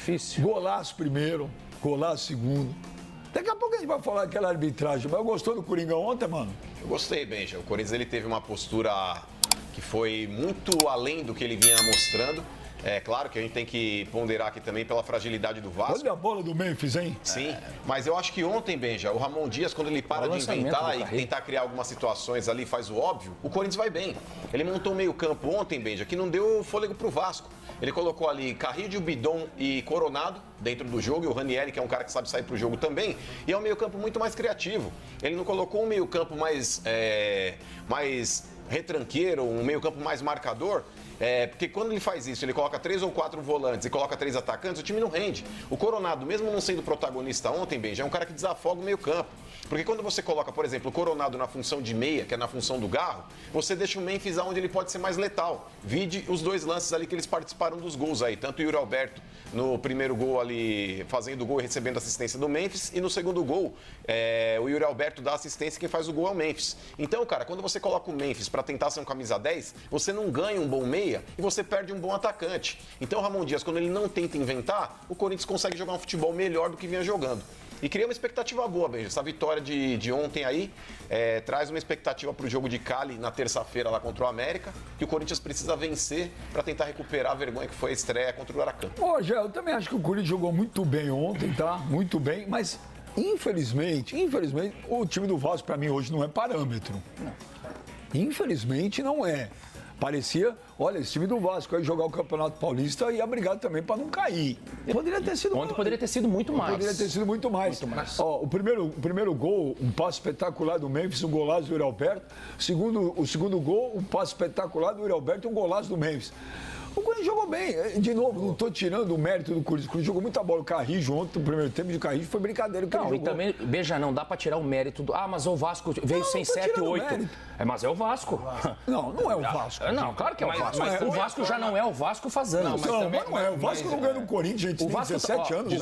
difícil. Golaço primeiro, golaço segundo. Daqui a pouco a gente vai falar daquela arbitragem. Mas gostou do Coringa ontem, mano? Eu gostei, Benja. O Corinthians ele teve uma postura que foi muito além do que ele vinha mostrando. É claro que a gente tem que ponderar aqui também pela fragilidade do Vasco. Olha a bola do Memphis, hein? Sim, mas eu acho que ontem, Benja, o Ramon Dias, quando ele para de inventar e tentar criar algumas situações ali, faz o óbvio, o Corinthians vai bem. Ele montou um meio-campo ontem, Benja, que não deu fôlego pro Vasco. Ele colocou ali Carrillo, Bidon e Coronado dentro do jogo, e o Ranieri, que é um cara que sabe sair pro jogo também, e é um meio-campo muito mais criativo. Ele não colocou um meio-campo mais retranqueiro, um meio-campo mais marcador. Porque quando ele faz isso, ele coloca 3 ou 4 volantes e coloca 3 atacantes, o time não rende. O Coronado, mesmo não sendo protagonista ontem, bem, já é um cara que desafoga o meio-campo. Porque quando você coloca, por exemplo, o Coronado na função de meia, que é na função do Garro, você deixa o Memphis onde ele pode ser mais letal. Vide os 2 lances ali que eles participaram dos gols aí. Tanto o Yuri Alberto no primeiro gol ali, fazendo o gol e recebendo assistência do Memphis. E no segundo gol, o Yuri Alberto dá assistência e quem faz o gol é o Memphis. Então, cara, quando você coloca o Memphis para tentar ser um camisa 10, você não ganha um bom meia e você perde um bom atacante. Então, o Ramon Dias, quando ele não tenta inventar, o Corinthians consegue jogar um futebol melhor do que vinha jogando. E cria uma expectativa boa, Benja. Essa vitória de ontem aí traz uma expectativa para o jogo de Cali na terça-feira lá contra o América, que o Corinthians precisa vencer para tentar recuperar a vergonha que foi a estreia contra o Huracan. Gé, eu também acho que o Corinthians jogou muito bem ontem, tá? Muito bem, mas infelizmente, o time do Vasco para mim hoje não é parâmetro. Não. Infelizmente não é. Parecia, olha, esse time do Vasco aí jogar o Campeonato Paulista ia brigar também para não cair. Poderia ter sido ontem poderia ter sido muito mais. Poderia ter sido muito mais. Ó, o primeiro gol, um passe espetacular do Memphis, um golaço do Yuri Alberto. O segundo gol, um passe espetacular do Yuri Alberto e um golaço do Memphis. O Corinthians jogou bem. De novo, não estou tirando o mérito do Corinthians. O Corinthians jogou muita bola. O Carrijo ontem, no primeiro tempo de Carrijo, foi brincadeira. Não, e também, Beija, não dá para tirar o mérito do... mas o Vasco veio sem 7, 8. Mas é o Vasco. Não é o Vasco. Não, claro que é o Vasco. Mas o Vasco já não é o Vasco faz anos. Não é. O Vasco não ganha no Corinthians, gente. Tem 17 anos.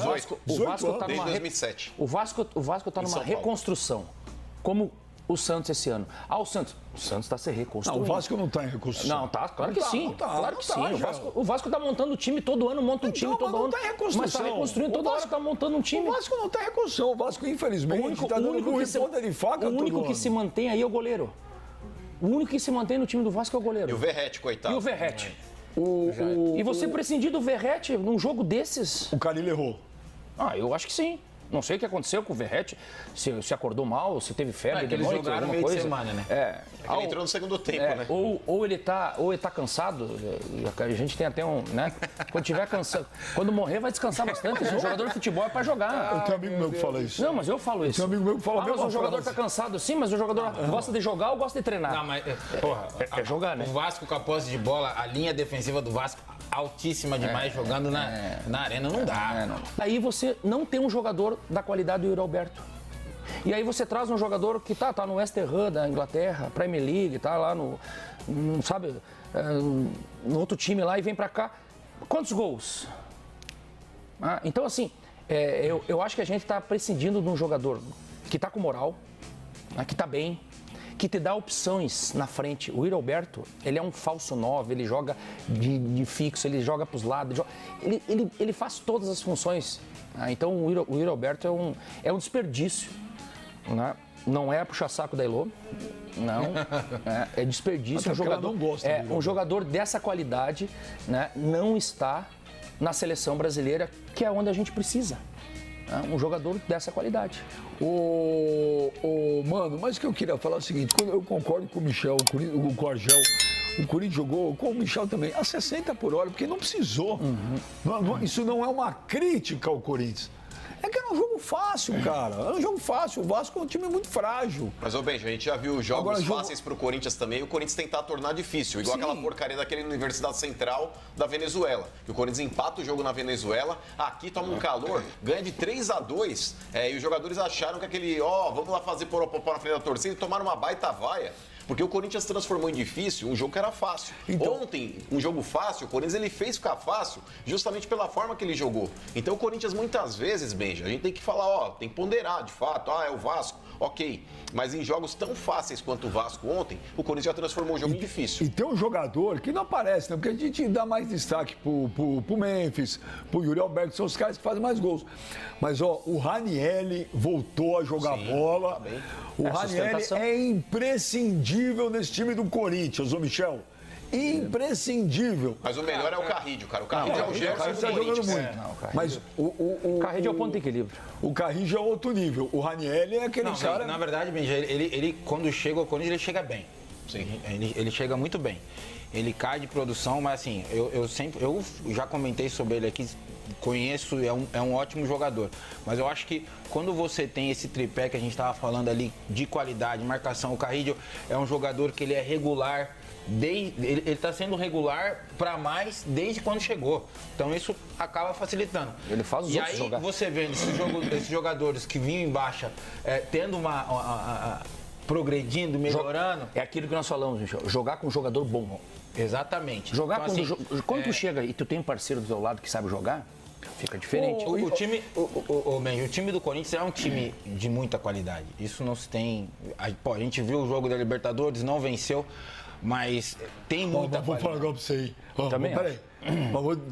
18 tá desde 2007. O Vasco está numa reconstrução. Como o Santos esse ano. O Santos está se reconstruindo. Não, o Vasco não está em reconstrução. Não, tá, claro que sim. Claro que sim. O Vasco está montando um time todo ano, monta um time todo ano. Mas está reconstruindo toda hora, está montando um time. O Vasco não está em reconstrução. O Vasco, infelizmente, está dando um ponta de faca. O único que se mantém aí é o goleiro. O único que se mantém no time do Vasco é o goleiro. E o Verratti, coitado. E o Verratti. E você prescindir do Verratti num jogo desses? O Carille errou. Eu acho que sim. Não sei o que aconteceu com o Verratti, se acordou mal, se teve febre de eles noite, jogaram alguma meio coisa. de semana, né? Ele entrou no segundo tempo, né? Ou ele tá cansado, a gente tem até um, né? Quando tiver cansado, quando morrer vai descansar bastante. O jogador de futebol é pra jogar. Eu tenho amigo meu que fala isso. Não, mas eu falo isso. Tem um amigo meu que fala mas o jogador tá cansado sim, mas o jogador gosta de jogar ou gosta de treinar? Não, mas, é jogar, né? O Vasco com a posse de bola, a linha defensiva do Vasco altíssima demais, jogando na arena, não dá. Aí você não tem um jogador da qualidade do Yuri Alberto. E aí você traz um jogador que tá no West Ham da Inglaterra, Premier League, tá lá no outro time lá e vem pra cá. Quantos gols? Então, assim, eu acho que a gente tá prescindindo de um jogador que tá com moral, que tá bem, que te dá opções na frente. O Yuri Alberto, ele é um falso 9, ele joga de fixo, ele joga pros lados, ele faz todas as funções. Então o Yuri Alberto é um desperdício. Né? Não é puxa-saco da Elô, não, é desperdício. Um jogador dessa qualidade, né, não está na seleção brasileira, que é onde a gente precisa. Um jogador dessa qualidade. Mano, mas o que eu queria falar é o seguinte, quando eu concordo com o Michel, com o Argel, o Corinthians jogou, com o Michel também, a 60 por hora, porque não precisou. Isso não é uma crítica ao Corinthians. É que era um jogo fácil, cara. Era um jogo fácil. O Vasco é um time muito frágil. Mas, Benja, a gente já viu jogos fáceis pro Corinthians também. E o Corinthians tentar tornar difícil. Igual aquela porcaria daquele Universidade Central da Venezuela. Que o Corinthians empata o jogo na Venezuela. Aqui toma um calor, ganha de 3-2. E os jogadores acharam que aquele, vamos lá fazer poropopó na frente da torcida e tomaram uma baita vaia. Porque o Corinthians transformou em difícil um jogo que era fácil. Ontem, um jogo fácil, o Corinthians ele fez ficar fácil justamente pela forma que ele jogou. Então o Corinthians muitas vezes, Benja, a gente tem que falar, tem que ponderar de fato, é o Vasco. ok. Mas em jogos tão fáceis quanto o Vasco ontem, o Corinthians já transformou um jogo em difícil. E tem um jogador que não aparece, né? Porque a gente dá mais destaque pro Memphis, pro Yuri Alberto, são os caras que fazem mais gols. Mas, ó, o Ranieri voltou a jogar bola. Tá bem. O Ranieri é imprescindível nesse time do Corinthians, ô Michel. Imprescindível. Mas o melhor é o Carrídio, cara. O Carrídio é o Gerson do tá jogando Corinthians. muito. Mas O Carrídio é o ponto de equilíbrio. o Carrinho é outro nível. O Ranieri é aquele Não, cara... na verdade, Benja, ele quando chega ao Corinthians, ele chega bem. Sim. Ele chega muito bem. Ele cai de produção, mas assim, eu já comentei sobre ele aqui, conheço, é um ótimo jogador. Mas eu acho que quando você tem esse tripé que a gente estava falando ali de qualidade, marcação, o Carrillo é um jogador que ele é regular. Ele está sendo regular para mais desde quando chegou. Então isso acaba facilitando. Ele faz os e outros aí jogar. você vê esses jogadores que vinham em baixa, tendo progredindo, melhorando. É aquilo que nós falamos, Michel. Jogar com um jogador bom. Exatamente. Jogar Então, com assim, quando tu chega e tu tem um parceiro do teu lado que sabe jogar, fica diferente. O time do Corinthians é um time de muita qualidade. Isso não se tem. A gente viu o jogo da Libertadores, não venceu, mas tem muita Vou falar qualidade. pra você aí. Também Peraí.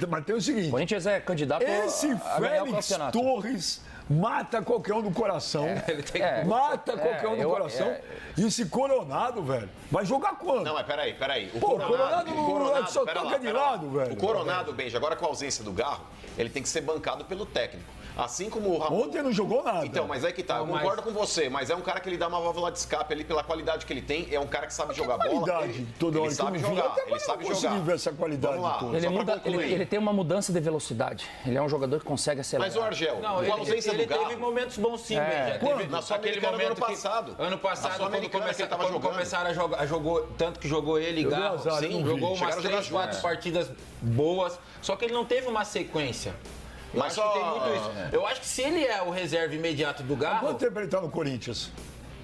Mas tem o seguinte. O Corinthians é candidato Esse a ganhar o Félix campeonato. Torres mata qualquer um do coração. Ele tem Mata qualquer um do coração. E esse Coronado, velho, vai jogar quando? Não, mas peraí. O Coronado só pera toca lá, de pera lá. lado, velho. O Coronado, Benja, agora com a ausência do Garro, ele tem que ser bancado pelo técnico. Assim como o Ramon... Ontem não jogou nada. Então, mas aí que tá, eu concordo com você, mas é um cara que ele dá uma válvula de escape ali pela qualidade que ele tem, é um cara que sabe jogar bola. Qualidade, toda hora Ele que eu sabe vi. jogar, Até ele agora sabe eu não consegui jogar. ver essa qualidade Vamos lá, toda. Ele tem uma mudança de velocidade. Ele é um jogador que consegue acelerar. Mas o Argel, Não, com a ausência ele do Garro... teve momentos bons sim, Benja. Quando? Teve Na Sul-Americana do ano passado. Ano passado, Na quando Sul-Americana que ele tava jogando. começaram a jogar, jogou, tanto que jogou ele e Eu dei Garro, azar, eu não vi. jogou umas Chegaram a jogar 3, 4 juntos. partidas boas, só que ele não teve uma sequência. Eu Mas acho que só- tem muito isso. Eu acho que se ele é o reserva imediato do Garro, Quanto tempo ele tá no Corinthians?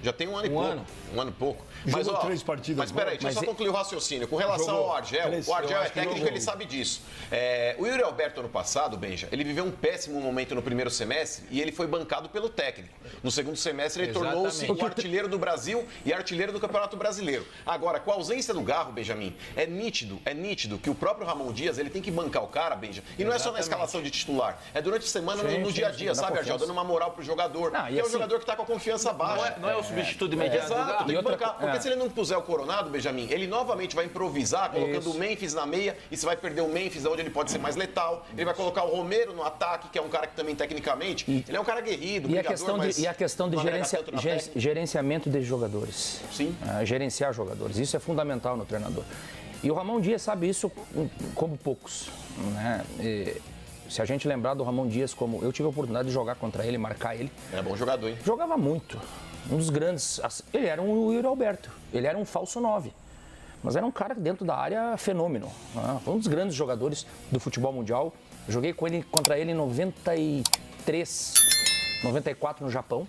Já tem um ano e pouco. Um ano e pouco. Jogou 3 partidas Mas peraí, deixa eu só concluir o raciocínio. Com relação Jogou. ao Argel, Três, o Argel eu é acho que técnico, jogou. ele sabe disso. O Yuri Alberto, ano passado, Benja, ele viveu um péssimo momento no primeiro semestre e ele foi bancado pelo técnico. No segundo semestre, ele tornou-se Exatamente. o artilheiro do Brasil e artilheiro do Campeonato Brasileiro. Agora, com a ausência do Garro, Benjamin, é nítido que o próprio Ramon Dias, ele tem que bancar o cara, Benja. E não é só na escalação de titular, é durante a semana, no dia a dia, dá sabe, Argel? confiança. Dando uma moral pro jogador. Não, e que é o assim- jogador que tá com a confiança baixa. não é o substituto imediato do Exato, Garro. tem que outra bancar. Porque se ele não puser o Coronado, Benjamin, ele novamente vai improvisar, colocando o Memphis na meia, e você vai perder o Memphis, onde ele pode ser mais letal. Ele vai colocar o Romero no ataque, que é um cara que também, tecnicamente, ele é um cara aguerrido, E a brigador, mas questão de não agrega tanto na técnica. gerenciamento de jogadores. Sim. Gerenciar jogadores. Isso é fundamental no treinador. E o Ramon Dias sabe isso como poucos. Né? Se a gente lembrar do Ramon Dias, como eu tive a oportunidade de jogar contra ele, marcar ele, É bom jogador, hein? jogava muito. Um dos grandes. Ele era um Yuri Alberto. Ele era um falso 9. Mas era um cara dentro da área fenômeno. Né? Foi um dos grandes jogadores do futebol mundial. Joguei contra ele em 93, 94 no Japão.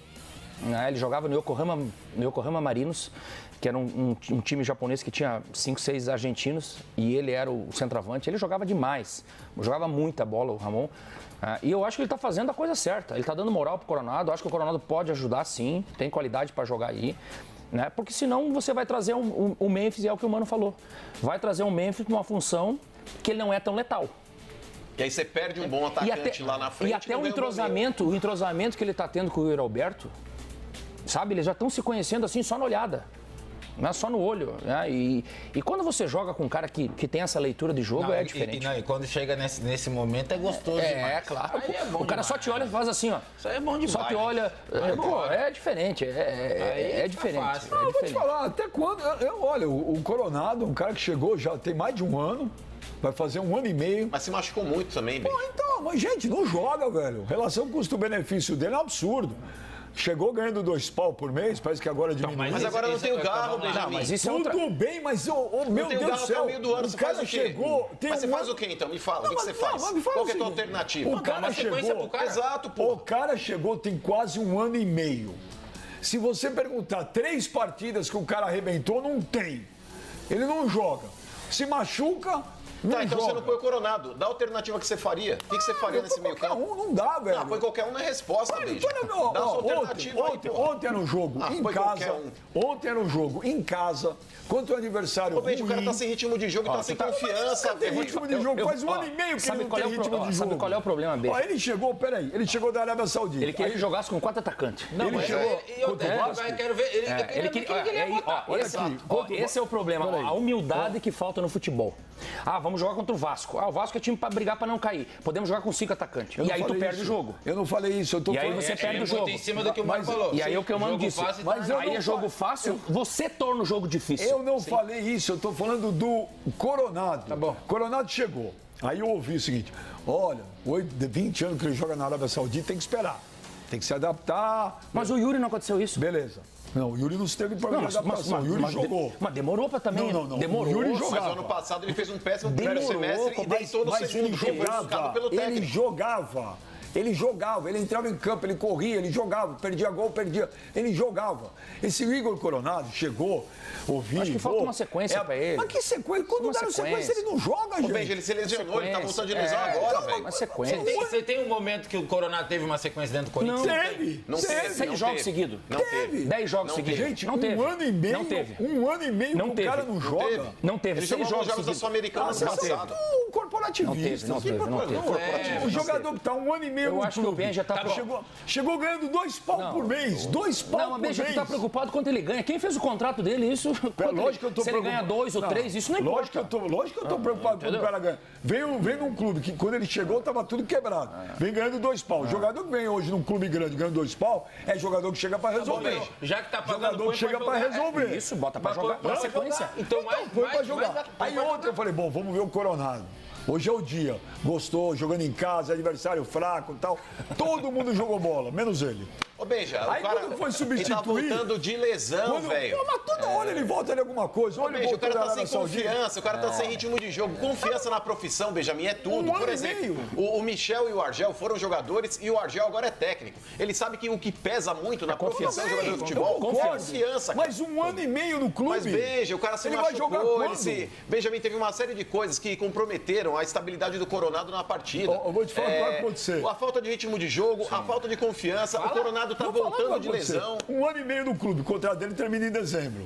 Né? Ele jogava no Yokohama Marinos, que era um time japonês que tinha 5, 6 argentinos. E ele era o centroavante. Ele jogava demais. Jogava muita bola, o Ramon. E eu acho que ele está fazendo a coisa certa. Ele está dando moral pro Coronado. Eu acho que o Coronado pode ajudar, sim. Tem qualidade para jogar aí. Né? Porque senão você vai trazer o Memphis, e é o que o Mano falou. Vai trazer um Memphis com uma função que ele não é tão letal. E aí você perde um bom atacante lá na frente. E até não o ganha um o entrosamento que ele está tendo com o Yuri Alberto, sabe? Eles já estão se conhecendo assim só na olhada. Não é só no olho. Né? E quando você joga com um cara que tem essa leitura de jogo, é diferente. E quando chega nesse momento é gostoso demais. É, claro. Aí é bom O cara demais. só te olha e faz assim, ó. Isso aí é bom demais. Só te olha. É diferente. É fica diferente. fácil. É Eu vou te diferente. falar, até quando... Olha, o Coronado, um cara que chegou já tem mais de um ano, vai fazer um ano e meio. Mas se machucou muito também, Benja. Então, mas gente, não joga, velho. Relação custo-benefício dele é um absurdo. Chegou ganhando 2 pau por mês, parece que agora diminuiu. Mas agora não tem o Garro, vamos lá. Benjamin. Mas isso é outra... Tudo bem, mas meu Tem o Deus do Garro até céu, o meio do ano, o você cara faz o quê? chegou... Tem Mas você um faz ano- o quê, então? Me fala, o que Não, você mas- faz? não, mas me fala Qual que é a o tua seguinte, alternativa? O cara uma sequência chegou... pro cara. Exato, pô. O cara chegou tem quase um ano e meio. Se você perguntar 3 partidas que o cara arrebentou, não tem. Ele não joga. Se machuca, Tá, então você não põe o Coronado. Dá a alternativa que você faria. O que você faria nesse meio campo? Não dá, velho. Não, põe qualquer um na resposta, Benja. Dá sua alternativa aí, pô. Ontem era um jogo em casa. Ontem era um jogo em casa contra o adversário. Ô, Benja, o cara tá sem ritmo de jogo e tá sem confiança. Tem ritmo de jogo. Faz um ano e meio que ele não tem ritmo de jogo. Sabe qual é o problema, Benja? Ele chegou, peraí, ele chegou da Arábia Saudita. Ele queria que jogasse com 4 atacantes. Não, ele chegou contra o Vasco. Quero ver. Esse é o problema, a humildade que falta no futebol. Vamos jogar contra o Vasco. O Vasco é time pra brigar pra não cair. Podemos jogar com 5 atacantes. E aí tu perde o jogo. Eu não falei isso, eu tô falando. E aí você perde o jogo. Em cima do que o Marco falou. E aí é o que eu mando disse. Aí é jogo fácil, você torna o jogo difícil. Eu não falei isso, eu tô falando do Coronado. Tá bom. Coronado chegou. Aí eu ouvi o seguinte: olha, 20 anos que ele joga na Arábia Saudita, tem que esperar. Tem que se adaptar. Mas o Yuri não aconteceu isso. Beleza. Não, o Yuri não teve problema de adaptação. O Yuri jogou. Mas demorou pra também. Não. Demorou. O Yuri jogava. Mas ano passado ele fez um péssimo primeiro semestre e deitou no segundo. Foi buscado pelo técnico. Ele jogava, ele entrava em campo, ele corria, ele jogava, perdia gol, perdia. Ele jogava. Esse Igor Coronado chegou, ouvi. Acho que falta uma sequência pra ele. Mas que sequência? Quando dá sequência, ele não joga, gente. O Benja, ele se lesionou, ele tá voltando de lesão agora, velho. Uma sequência. Você tem um momento que o Coronado teve uma sequência dentro do Corinthians? Não teve. 6 jogos seguidos. Não teve. 10 jogos seguidos. Gente, não teve. Um ano e meio. Não teve. Um ano e meio que o cara não joga. Não teve. Ele 6 jogou nos jogos da seguidos. Sul-Americana ano passado. Um corporativista. Não teve. O jogador que tá um ano e meio Eu no acho que o clube. Benja tá... Chegou ganhando 2 pau por mês. 2 pau por mês. Não, mas Benja, tu tá preocupado quanto ele ganha. Quem fez o contrato dele, isso... Lógico que eu tô se ele ganha 2 ou 3, isso não importa. Lógico que eu tô preocupado quando o cara ganha. Vem num clube que quando ele chegou tava tudo quebrado. Vem ganhando 2 pau. O jogador que vem hoje num clube grande ganhando 2 pau é jogador que chega pra resolver. Já que tá pagando, jogador que chega pra resolver. Isso, bota pra jogar na sequência. Então, foi pra jogar. Aí ontem eu falei, bom, vamos ver o Coronado. Hoje é o dia. Gostou, jogando em casa, adversário fraco e tal. Todo mundo jogou bola, menos ele. Ô, Benja, Aí o cara quando foi ele tá substituir... voltando de lesão, velho. Mas toda hora ele volta ali alguma coisa. Ô, Benja, o cara tá sem confiança, o cara tá sem ritmo de jogo. Confiança na profissão, Benjamin, é tudo. Por exemplo, o Michel e o Argel foram jogadores e o Argel agora é técnico. Ele sabe que o que pesa muito na profissão do jogador de futebol é confiança. Mas um ano e meio no clube. Mas, Benja, o cara se machucou. Benjamin teve uma série de coisas que comprometeram a estabilidade do Coronado na partida. Eu vou te falar o que vai acontecer. A falta de ritmo de jogo, a falta de confiança. O Coronado tá voltando de lesão. Um ano e meio no clube, o contrato dele termina em dezembro.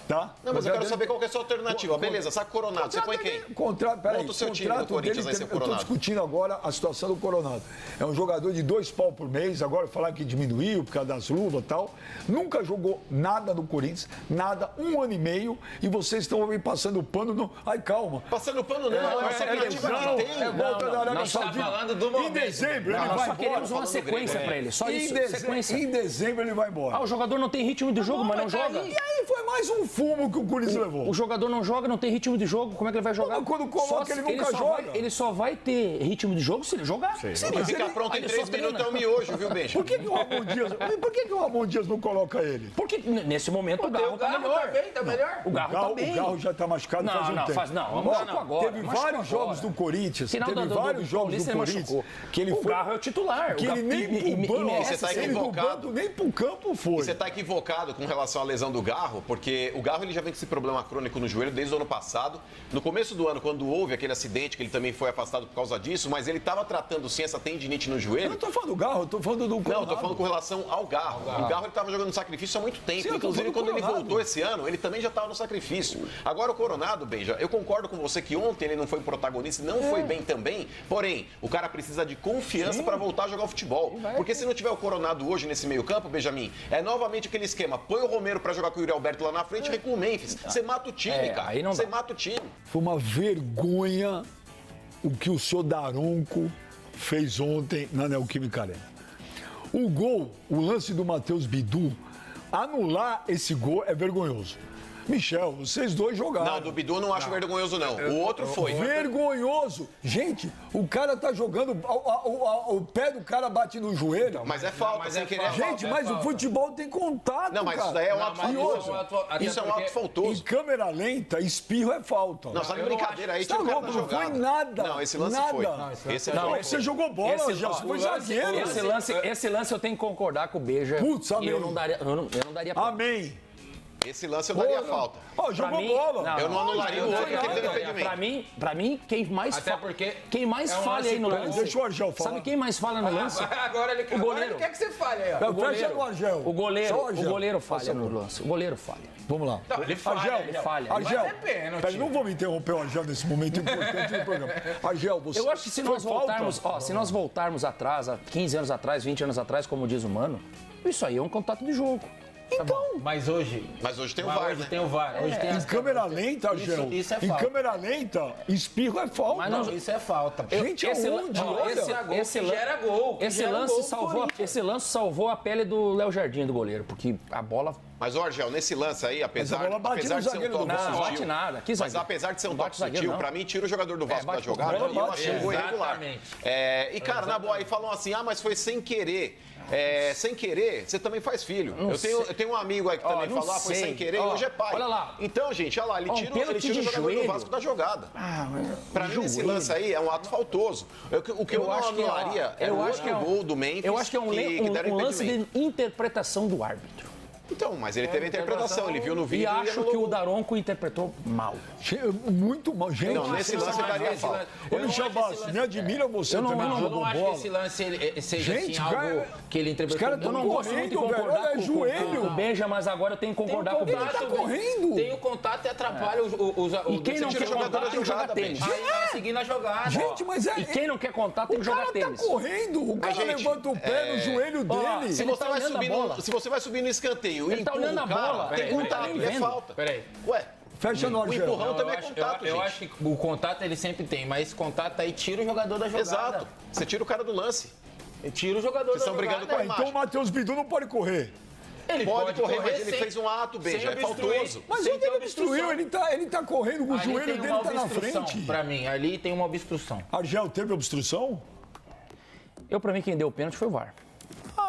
Tá? Não, mas eu quero saber qual que é a sua alternativa. Beleza, saca o Coronado, você põe quem? Monta o seu time do Corinthians vai ser o Coronado. Eu estou discutindo agora a situação do Coronado. É um jogador de 2 pau por mês, agora falar que diminuiu por causa das luvas e tal. Nunca jogou nada no Corinthians, nada, um ano e meio, e vocês estão me passando pano. No... Ai, calma. Passando pano não, é uma alternativa que tem. É volta da Arábia Saudita. Falando do momento. Em dezembro ele vai Nós só embora. queremos uma sequência pra ele, só isso, sequência. Em dezembro ele vai embora. O jogador não tem ritmo de jogo, mas não joga. E aí foi mais um fumo que o Corinthians levou. O jogador não joga, não tem ritmo de jogo, como é que ele vai jogar? Quando coloca, ele nunca joga. Ele só vai ter ritmo de jogo se ele jogar. Vai ficar pronto em 3 minutos é um miojo, viu, Benja? Por que o Ramon Dias não coloca ele? Porque nesse momento o Garro tá melhor. Tá melhor. O Garro tá bem. O Garro já tá machucado faz um tempo. Machucou agora. Teve vários jogos do Corinthians. Final Teve vários jogos do Corinthians que ele o foi. Garro é o titular. Que ele nem pro banco, você tá equivocado. Nem pro campo foi. Você tá equivocado com relação à lesão do Garro, porque o Garro ele já vem com esse problema crônico no joelho desde o ano passado. No começo do ano, quando houve aquele acidente, que ele também foi afastado por causa disso, mas ele estava tratando sim essa tendinite no joelho. Eu não tô falando do Garro, eu tô falando do Coronado. Não, eu tô falando com relação ao Garro. O Garro ele estava jogando no sacrifício há muito tempo. Sim, inclusive, quando ele voltou esse ano, ele também já estava no sacrifício. Agora, o Coronado, Benja, eu concordo com você que ontem ele não foi protagonista, não foi bem também. Porém, o cara precisa de confiança para voltar a jogar futebol. Porque se não tiver o Coronado hoje nesse meio campo, Benjamin, é novamente aquele esquema. Põe o Romero para jogar com o Yuri Alberto lá na frente e recua o Memphis. Você mata o time, cara. Aí não Você dá. mata o time. Foi uma vergonha o que o senhor Daronco fez ontem na Neoquímica Arena. O gol, o lance do Matheus Bidu, anular esse gol é vergonhoso. Michel, vocês dois jogaram. Não, do Bidu eu não acho vergonhoso, não. O outro foi. Vergonhoso. Gente, o cara tá jogando, o pé do cara bate no joelho. Mas é falta, sem querer. Gente, mas o futebol tem contato, Não, mas cara. isso daí é um ato faltoso. Isso é um ato Em faltoso. câmera lenta, espirro é falta. Não, sabe brincadeira aí, Tá tinha o cara louco, na não foi jogada. nada. Não, esse lance nada. foi. Esse Não, foi. você jogou bola, já foi zagueiro. Esse lance eu tenho que concordar com o Beija. Putz, amém. Eu não daria pra Amém. Esse lance eu daria falta. Ó, jogou bola. Eu não anularia o outro que ele deu impedimento. Pra mim, quem mais falha aí no lance. Deixa o Argel falar. Sabe quem mais falha no lance? Agora ele quer que você fale aí, ó. Fecha no Argel. O goleiro falha no lance. O goleiro falha. Vamos lá. Não, ele falha. Argel, Mas é pênalti. peraí, não vamos interromper o Argel nesse momento importante do programa. Argel, você... Eu acho que se nós voltarmos atrás, há 15 anos atrás, 20 anos atrás, como diz o Mano, isso aí é um contato de jogo. Então... Mas hoje tem o VAR, hoje tem o VAR. Hoje tem Em câmera lenta, Argel. Isso é em falta. câmera lenta, espirro é falta. Mas Não, isso é falta. Gente, aonde? Gera gol. Esse lance salvou a pele do Léo Jardim, do goleiro, porque a bola... Mas, ó, Argel, nesse lance aí, apesar bola bate de no ser um zagueiro toque do Vasco. Não bate sutil, nada. Que mas zagueiro? apesar de ser um Não toque bate zagueiro, sutil, não. pra mim, tira o jogador do Vasco da bate jogada bola, e eu bate. achei um gol irregular. Exatamente. E, cara, na boa, aí falam assim, mas foi sem querer. Sem querer, você também faz filho. Eu tenho um amigo aí que também falou, foi sem querer e hoje é pai. Olha lá. Então, gente, olha lá, ele tira o jogador do Vasco da jogada. Pra mim, esse lance aí é um ato faltoso. O que eu não anularia é o outro gol do Memphis. Eu acho que é um lance de interpretação do árbitro. Então, mas ele teve a interpretação, ele viu no vídeo E acho que anulou. o Daronco interpretou mal. Muito mal. Gente, Não, nesse lance eu daria falta. Ô, Michel Bastos, me admira você também que Eu jogou não acho que bola. esse lance seja Gente, assim, cara, algo que ele os interpretou. caras Eu tão não gosto muito de correndo, velho. concordar Olha, joelho. com o Benja, mas agora eu tenho que concordar com o Benja. Ele tá correndo. Tem o contato e atrapalha os E quem não tira quer o jogador contato da tem que jogar jogada, tênis. Benja. Aí vai seguindo a jogada. Gente, mas E quem não quer contato tem que o jogar cara tênis. tá correndo. O cara gente, levanta o pé no joelho dele. Se Ele você, tá vai olhando a subir bola. se você vai subir no escanteio e Ele tá empurra olhando a o cara, bola. tem Peraí, contato ele e tá é vendo. falta. Peraí. Ué, Fecha no o Argel. empurrão também é contato, eu gente. acho que o contato ele sempre tem, mas esse contato aí tira o jogador da jogada. Exato. Você tira o cara do lance. Tira o jogador Vocês da estão jogada. brigando com a imagem. Então o Matheus Bidu não pode correr. Ele Pode correr, mas ele sem- fez um ato, sem Benja, é obstruir. faltoso. Mas Sem onde ter ele obstruiu? obstrução. Ele tá correndo com o Ali joelho tem dele uma tá na obstrução, frente. pra mim, ali tem uma obstrução. Argel, teve obstrução? Pra mim, quem deu o pênalti foi o VAR.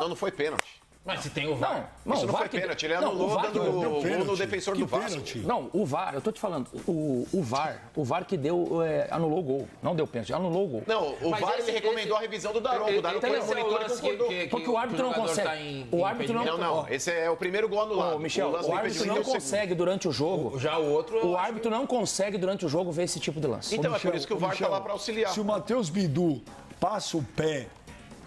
Não foi pênalti. Mas se tem o VAR. Isso o não VAR foi que- pênalti, ele Não, anulou o VAR dando que deu gol no pênalti. defensor Que do Vasco. pênalti? Não, o VAR, eu tô te falando, o VAR que deu, anulou o gol. Não deu pênalti, anulou o gol. Não, o Mas VAR esse- ele recomendou a revisão do Daronco. O Daronco foi no monitor e concordou. Porque o árbitro não consegue. O árbitro Não, esse é o primeiro gol anulado. Ô, Michel, lance o do árbitro impedimento não é o segundo. consegue durante o jogo. Já o outro... O árbitro não consegue durante o jogo ver esse tipo de lance. Então, Ô, é por isso que o VAR Michel, tá lá para auxiliar. Se o Matheus Bidu passa o pé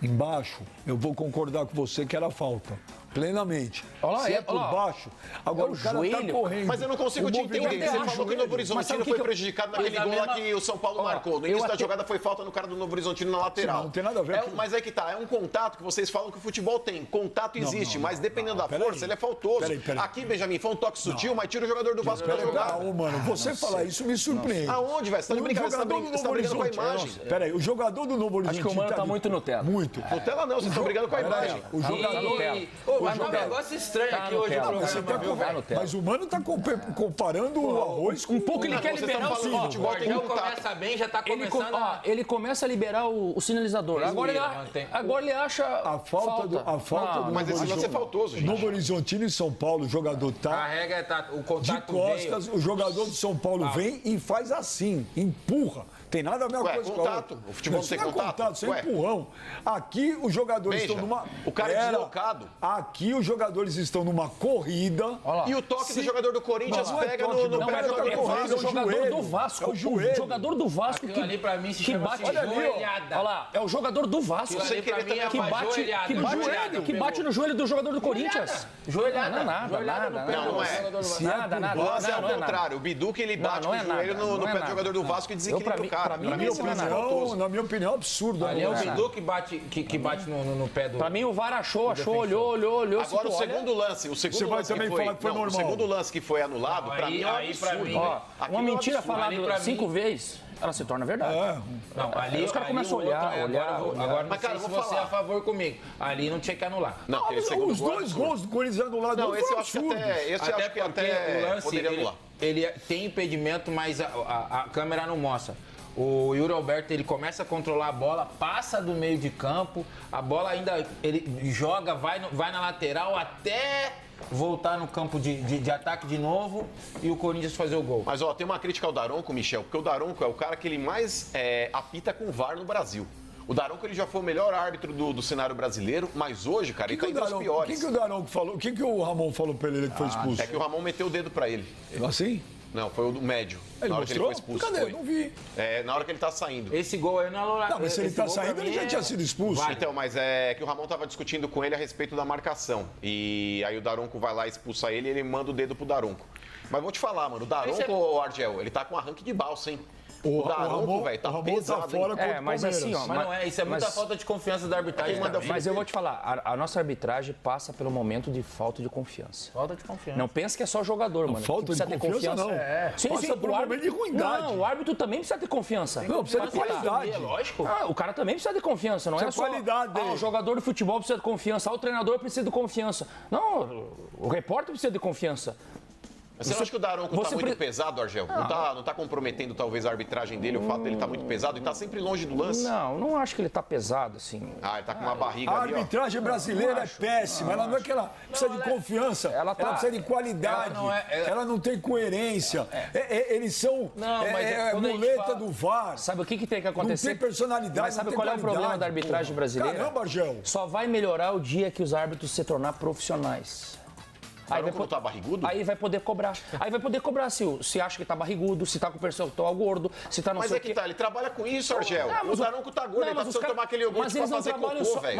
embaixo, eu vou concordar com você que era falta. Plenamente. Olha lá, Se é olha por lá. baixo, agora É o o cara joelho. tá correndo. Mas eu não consigo O te movimento entender. é Você o falou que o joelho. Novo Mas sabe Horizontino o que foi que eu- prejudicado naquele Mas a gol lá mesma- que o São Paulo marcou. No início da jogada foi falta no cara do Novo Horizontino na lateral. Não tem nada a ver com- Mas é que tá, é um contato que vocês falam que o futebol tem. Contato existe, mas dependendo da peraí. força, ele é faltoso. Peraí. Aqui, Benjamin, foi um toque sutil, mas tira o jogador do Vasco da Peraí, jogada. não, mano, você falar isso me surpreende. Aonde, velho? Você tá de O brincadeira, jogador você do tá Novo brigando com a Horizontino. imagem. Peraí, o jogador do Novo Horizontino. que o Mano tá de- muito Nutella. Muito. Nutella não, vocês estão brigando com a imagem. O jogador. Mas tá um negócio estranho aqui hoje no Nutella. Você programa, tá viu, com- velho? Mas o Mano tá comparando o arroz com... Um pouco ele Não, quer vocês liberar estão o falando ó, de futebol, O tem Argel contato. começa bem, já tá começando ele começa a liberar o sinalizador. Agora ele acha A falta do Mas esse lance é faltoso, gente. Novo Horizontino e São Paulo, o jogador A tá regra é o de contato costas, veio. o jogador do São Paulo vem e faz assim, empurra. Tem nada a ver uma Ué, coisa contato. com a outra. O futebol não Isso tem é contato? isso é Ué. empurrão. Aqui os jogadores Benja, estão numa... o cara é Pera. deslocado. Aqui os jogadores estão numa corrida. E o toque do jogador do Corinthians Não, não é pega toque, no não. pé Cara, do jogador tá do correndo, Vasco. o jogador joelho. do Vasco. É o joelho. O jogador do Vasco Aquilo ali pra mim se que chama bate. assim, Olha ali, ó. joelhada. Olha lá, é o jogador do Vasco. Aquilo ali pra mim é que uma bate, joelhada. que bate, Joelhada. que bate no joelho do jogador do Corinthians. Joelhada. Não é nada, Joelhada nada, no pé Não, do não é. jogador do Vasco. Se é Nada, por nada. O lance é ao Não é nada. contrário. O Bidu que ele bate não é com o joelho nada, no não é pé do nada. jogador do Vasco e desequilibra o cara. pra mim, Pra mim, isso o não é lance é nada. faltoso. Na minha opinião, absurdo. Ali é o Né? Bidu que bate no pé do... Pra mim, o VAR achou, olhou. Agora se o tu olha- segundo lance, o segundo Você vai lance também que foi, falar que foi não, normal. o segundo lance que foi anulado, Não, pra aí- mim é um aí pra absurdo. mim- Ó, Aquilo uma é um mentira absurdo. falada Ali pra mim- 5 vezes, ela se torna verdade. Não, ali Os caras ali começam a o outro- olhar. Agora não Mas, cara, sei se vou você é falar. a favor comigo. Ali não tinha que anular. Não, aquele segundo Os gol é dois absurdo. gols do Corinthians anulados Não, foram esse eu acho que absurdos. até, esse eu acho que até o lance, poderia anular. ele tem impedimento, mas a câmera não mostra. O Yuri Alberto, ele começa a controlar a bola, passa do meio de campo, a bola ainda, ele joga, vai na lateral até voltar no campo de ataque de novo e o Corinthians fazer o gol. Mas, ó, tem uma crítica ao Daronco, Michel, porque o Daronco é o cara que ele mais apita com o VAR no Brasil. O Daronco ele já foi o melhor árbitro do cenário brasileiro, mas hoje, cara, ele tá entre os piores. O que o Daronco falou? O que o Ramon falou pra ele que foi expulso? É que o Ramon meteu o dedo pra ele. Assim? Não, foi o do médio. Ele na hora que ele mostrou? foi expulso. Cadê? Foi. Não vi. É, na hora que ele tá saindo. Esse gol aí não é Lourdes. Não, mas se ele tá saindo, ele já tinha sido expulso. Então, mas é que o Ramon tava discutindo com ele a respeito da marcação. E aí o Daronco vai lá e expulsa ele e ele manda o dedo pro Daronco. Mas vou te falar, mano, o Daronco, ô Argel, ele tá com arranque de balsa, hein? O Daronco, velho, tá pesado, fora hein? Mas assim, ó, Mas não é, isso é muita falta de confiança da arbitragem. Mas eu vou te falar, a nossa arbitragem passa pelo momento de falta de confiança. Falta de confiança. Não pensa que é só jogador, mano. Falta de confiança, não. Sim, Passa por um momento de ruindade. Não, o árbitro também precisa ter confiança. Não, precisa de qualidade. É lógico. O cara também precisa de confiança, não é só... qualidade dele. O jogador de futebol precisa de confiança, o treinador precisa de confiança. Não, o repórter precisa de confiança. Mas você não acha que o Daronco tá muito pesado, Argel? Não tá comprometendo talvez a arbitragem dele, o fato dele tá muito pesado e tá sempre longe do lance? Não acho que ele tá pesado, assim. Ah, ele tá com uma barriga A ali, ó. arbitragem brasileira é péssima. Ela não é que ela precisa de confiança. Ela precisa de qualidade. Ela não tem coerência. Eles são muleta do VAR. Sabe o que tem que acontecer? Não tem personalidade. Mas sabe qual é o problema da arbitragem brasileira? Caramba, Argel. Só vai melhorar o dia que os árbitros se tornar profissionais. Aí vai tá barrigudo? Aí vai poder cobrar. Aí vai poder cobrar se acha que tá barrigudo, se tá com o percentual gordo, se tá no Mas sei é que tá, ele trabalha com isso, Argel. O Daronco tá gordo, ele tá precisando tomar aquele iogurte pra fazer cocô, velho.